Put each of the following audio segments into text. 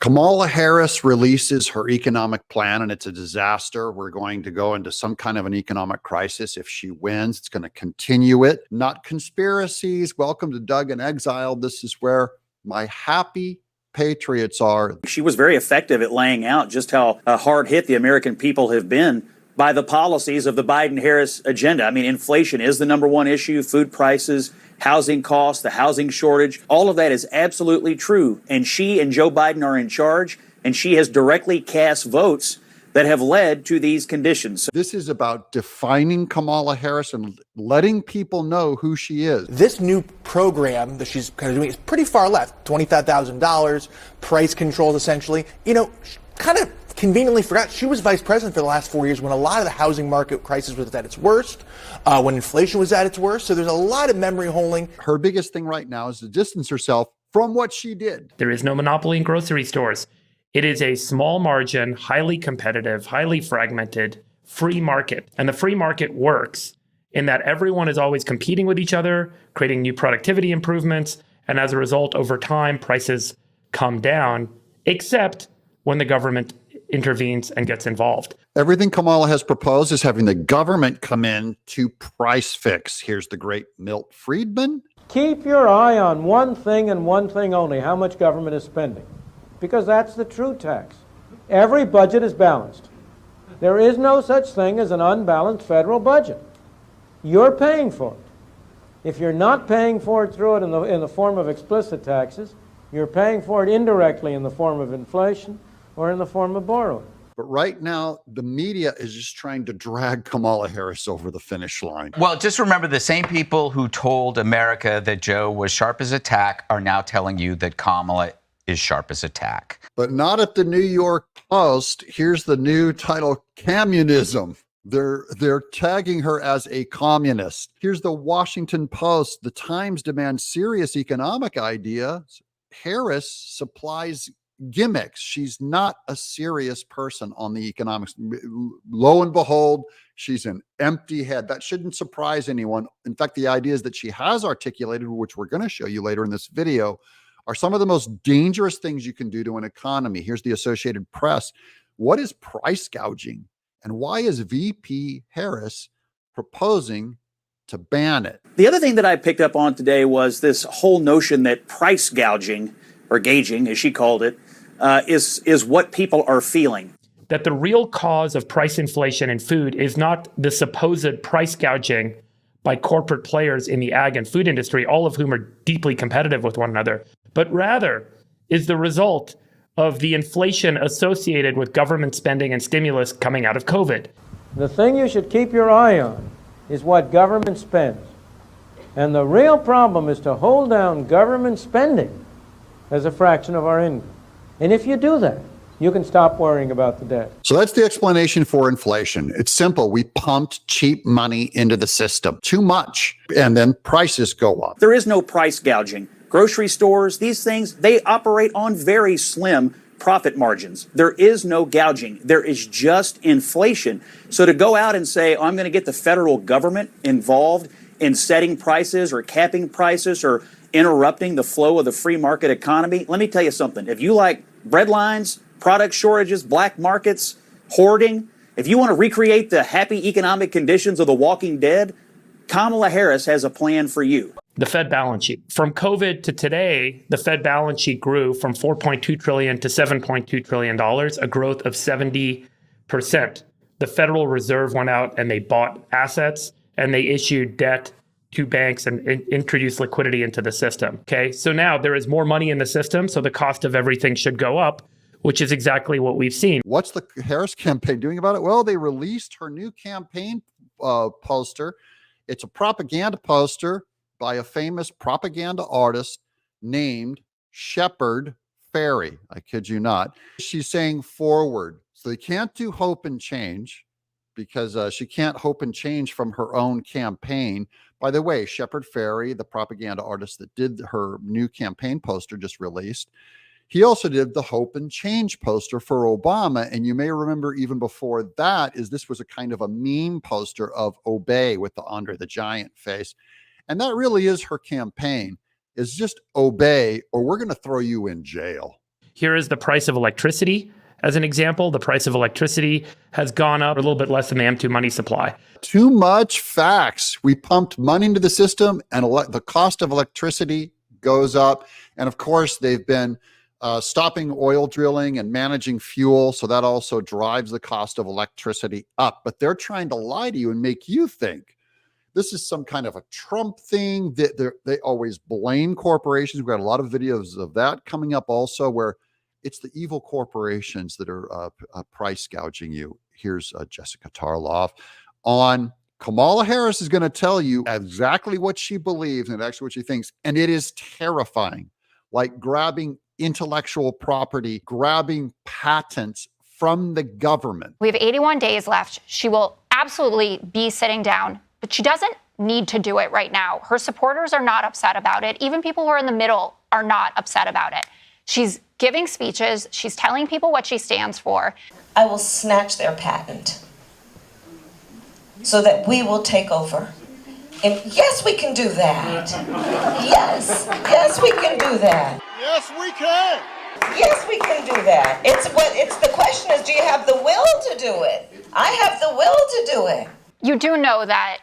Kamala Harris releases her economic plan, and it's a disaster. We're going to go into some kind of an economic crisis. If she wins, it's going to continue it. Not conspiracies. Welcome to Doug in Exile. This is where my happy patriots are. She was very effective at laying out just how hard hit the American people have been by the policies of the Biden-Harris agenda. I mean, inflation is the number one issue, food prices, housing costs, the housing shortage. All of that is absolutely true. And she and Joe Biden are in charge, and she has directly cast votes that have led to these conditions. This is about defining Kamala Harris and letting people know who she is. This new program that she's kind of doing is pretty far left, $25,000, price controls essentially. You know, kind of conveniently forgot she was vice president for the last 4 years when a lot of the housing market crisis was at its worst, when inflation was at its worst. So there's a lot of memory holding. Her biggest thing right now is to distance herself from what she did. There is no monopoly in grocery stores. It is a small margin, highly competitive, highly fragmented, free market. And the free market works in that everyone is always competing with each other, creating new productivity improvements. And as a result, over time, prices come down, except when the government intervenes and gets involved. Everything Kamala has proposed is having the government come in to price fix. Here's the great Milt Friedman. Keep your eye on one thing and one thing only, how much government is spending, because that's the true tax. Every budget is balanced. There is no such thing as an unbalanced federal budget. You're paying for it. If you're not paying for it through it in the form of explicit taxes, you're paying for it indirectly in the form of inflation or in the form of borrowing. But right now, the media is just trying to drag Kamala Harris over the finish line. Well, just remember the same people who told America that Joe was sharp as a tack are now telling you that Kamala is sharp as a tack. But not at the New York Post. Here's the new title, Communism. They're tagging her as a communist. Here's the Washington Post. The Times demands serious economic ideas. Harris supplies gimmicks. She's not a serious person on the economics. Lo and behold, she's an empty head. That shouldn't surprise anyone. In fact, the ideas that she has articulated, which we're going to show you later in this video, are some of the most dangerous things you can do to an economy. Here's the Associated Press. What is price gouging? And why is VP Harris proposing to ban it? The other thing that I picked up on today was this whole notion that price gouging, or gauging, as she called it, is what people are feeling. That the real cause of price inflation in food is not the supposed price gouging by corporate players in the ag and food industry, all of whom are deeply competitive with one another, but rather is the result of the inflation associated with government spending and stimulus coming out of COVID. The thing you should keep your eye on is what government spends. And the real problem is to hold down government spending as a fraction of our income. And if you do that, you can stop worrying about the debt. So that's the explanation for inflation. It's simple. We pumped cheap money into the system, too much, and then prices go up. There is no price gouging. Grocery stores, these things, they operate on very slim profit margins. There is no gouging. There is just inflation. So to go out and say, I'm going to get the federal government involved in setting prices or capping prices or interrupting the flow of the free market economy, let me tell you something. If you like bread lines, product shortages, black markets, hoarding, if you want to recreate the happy economic conditions of The Walking Dead, Kamala Harris has a plan for you. The Fed balance sheet. From COVID to today, the Fed balance sheet grew from $4.2 trillion to $7.2 trillion, a growth of 70%. The Federal Reserve went out and they bought assets and they issued debt to banks and introduced liquidity into the system. Okay, so now there is more money in the system, so the cost of everything should go up, which is exactly what we've seen. What's the Harris campaign doing about it? Well, they released her new campaign poster. It's a propaganda poster by a famous propaganda artist named Shepard Fairey. I kid you not. She's saying forward. So they can't do hope and change because she can't hope and change from her own campaign. By the way, Shepard Fairey, the propaganda artist that did her new campaign poster just released, he also did the hope and change poster for Obama. And you may remember even before that this was a kind of a meme poster of Obey with the Andre the Giant face. And that really is her campaign, is just obey or we're going to throw you in jail. Here is the price of electricity. As an example, the price of electricity has gone up a little bit less than the M2 money supply. Too much facts. We pumped money into the system and the cost of electricity goes up. And of course, they've been stopping oil drilling and managing fuel. So that also drives the cost of electricity up. But they're trying to lie to you and make you think this is some kind of a Trump thing. They always blame corporations. We've got a lot of videos of that coming up also, where it's the evil corporations that are price gouging you. Here's Jessica Tarlov on Kamala Harris is going to tell you exactly what she believes and actually what she thinks. And it is terrifying, like grabbing intellectual property, grabbing patents from the government. We have 81 days left. She will absolutely be sitting down, but she doesn't need to do it right now. Her supporters are not upset about it. Even people who are in the middle are not upset about it. She's giving speeches. She's telling people what she stands for. I will snatch their patent so that we will take over. And yes, we can do that. Yes, we can do that. Yes, we can. Yes, we can do that. The question is, do you have the will to do it? I have the will to do it. You do know that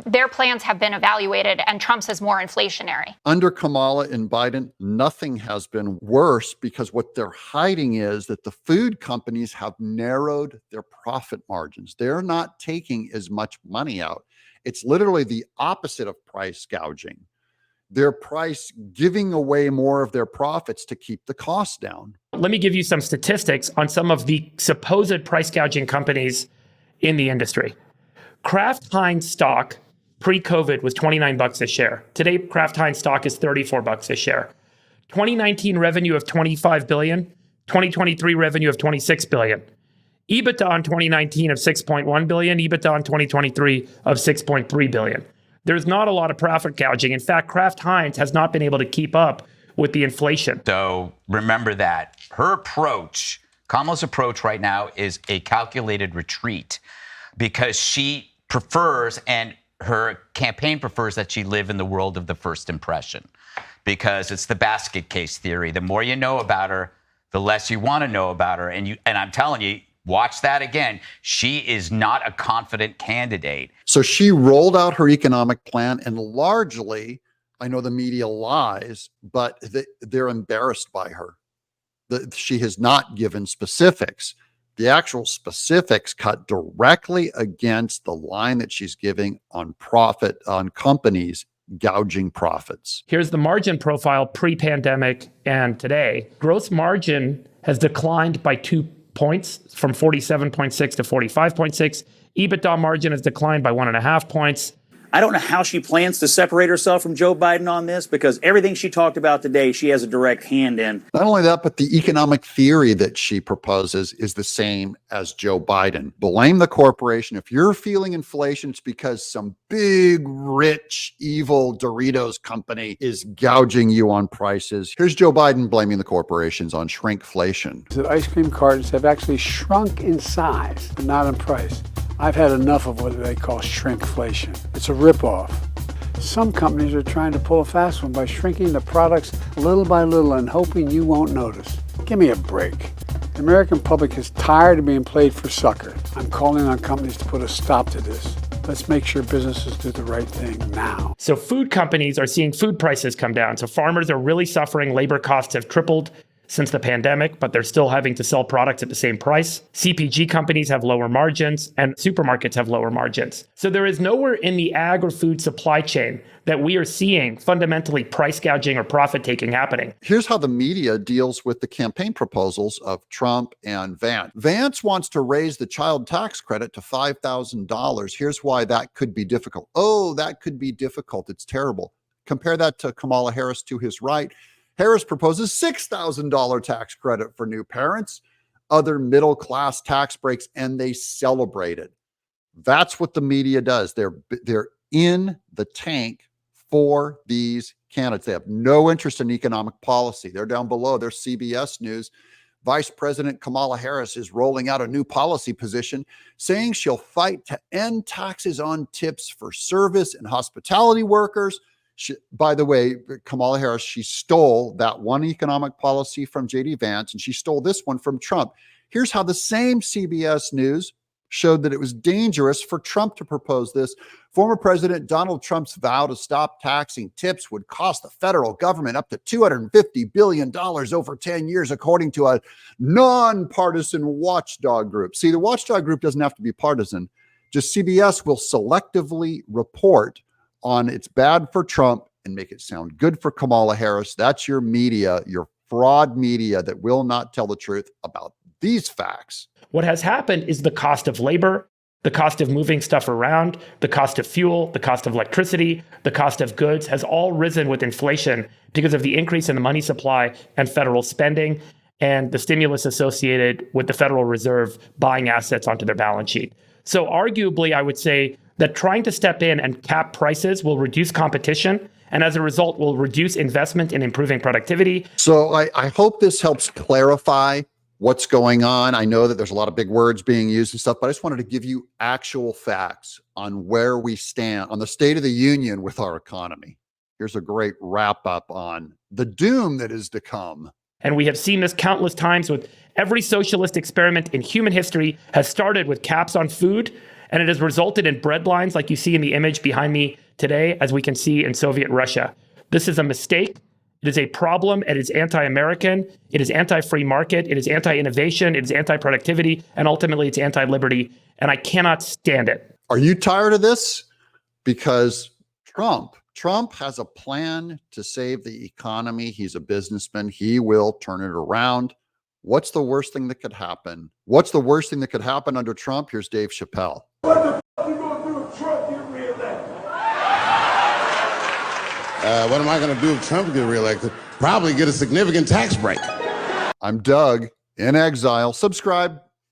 their plans have been evaluated and Trump's is more inflationary. Under Kamala and Biden, nothing has been worse, because what they're hiding is that the food companies have narrowed their profit margins. They're not taking as much money out. It's literally the opposite of price gouging. They're giving away more of their profits to keep the costs down. Let me give you some statistics on some of the supposed price gouging companies in the industry. Kraft Heinz stock pre-COVID was $29 a share. Today, Kraft Heinz stock is $34 a share. 2019 revenue of $25 billion, 2023 revenue of $26 billion. EBITDA in 2019 of $6.1 billion, EBITDA in 2023 of $6.3 billion. There's not a lot of profit gouging. In fact, Kraft Heinz has not been able to keep up with the inflation. So remember that. Her approach, Kamala's approach right now, is a calculated retreat, because she prefers, and her campaign prefers, that she live in the world of the first impression, because it's the basket case theory. The more you know about her, the less you want to know about her. And I'm telling you, watch that again. She is not a confident candidate. So she rolled out her economic plan, and largely, I know the media lies, but they're embarrassed by her. She has not given specifics. The actual specifics cut directly against the line that she's giving on profit, on companies gouging profits. Here's the margin profile pre-pandemic and today. Gross margin has declined by 2 points from 47.6 to 45.6. EBITDA margin has declined by 1.5 points. I don't know how she plans to separate herself from Joe Biden on this, because everything she talked about today, she has a direct hand in. Not only that, but the economic theory that she proposes is the same as Joe Biden. Blame the corporation. If you're feeling inflation, it's because some big, rich, evil Doritos company is gouging you on prices. Here's Joe Biden blaming the corporations on shrinkflation. The ice cream cartons have actually shrunk in size, but not in price. I've had enough of what they call shrinkflation. It's a ripoff. Some companies are trying to pull a fast one by shrinking the products little by little and hoping you won't notice. Give me a break. The American public is tired of being played for sucker. I'm calling on companies to put a stop to this. Let's make sure businesses do the right thing now. So food companies are seeing food prices come down. So farmers are really suffering. Labor costs have tripled since the pandemic, but they're still having to sell products at the same price. CPG companies have lower margins and supermarkets have lower margins. So there is nowhere in the agri-food supply chain that we are seeing fundamentally price gouging or profit taking happening. Here's how the media deals with the campaign proposals of Trump and Vance. Vance wants to raise the child tax credit to $5,000. Here's why that could be difficult. Oh, that could be difficult. It's terrible. Compare that to Kamala Harris to his right. Harris proposes $6,000 tax credit for new parents, other middle-class tax breaks, and they celebrate it. That's what the media does. They're in the tank for these candidates. They have no interest in economic policy. They're down below. They're CBS News. Vice President Kamala Harris is rolling out a new policy position, saying she'll fight to end taxes on tips for service and hospitality workers. By the way, Kamala Harris, she stole that one economic policy from J.D. Vance, and she stole this one from Trump. Here's how the same CBS News showed that it was dangerous for Trump to propose this. Former President Donald Trump's vow to stop taxing tips would cost the federal government up to $250 billion over 10 years, according to a nonpartisan watchdog group. See, the watchdog group doesn't have to be partisan. Just CBS will selectively report on it's bad for Trump and make it sound good for Kamala Harris. That's your media, your fraud media that will not tell the truth about these facts. What has happened is the cost of labor, the cost of moving stuff around, the cost of fuel, the cost of electricity, the cost of goods has all risen with inflation because of the increase in the money supply and federal spending and the stimulus associated with the Federal Reserve buying assets onto their balance sheet. So arguably, I would say that trying to step in and cap prices will reduce competition and as a result will reduce investment in improving productivity. So I hope this helps clarify what's going on. I know that there's a lot of big words being used and stuff, but I just wanted to give you actual facts on where we stand on the state of the union with our economy. Here's a great wrap up on the doom that is to come. And we have seen this countless times with every socialist experiment in human history has started with caps on food, and it has resulted in bread lines like you see in the image behind me today, as we can see in Soviet Russia. This is a mistake. It is a problem. It is anti-American. It is anti-free market. It is anti-innovation. It is anti-productivity. And ultimately, it's anti-liberty. And I cannot stand it. Are you tired of this? Because Trump has a plan to save the economy. He's a businessman. He will turn it around. What's the worst thing that could happen? What's the worst thing that could happen under Trump? Here's Dave Chappelle. What the fuck you gonna do if Trump get reelected? What am I going to do if Trump gets reelected? Probably get a significant tax break. I'm Doug in Exile. Subscribe.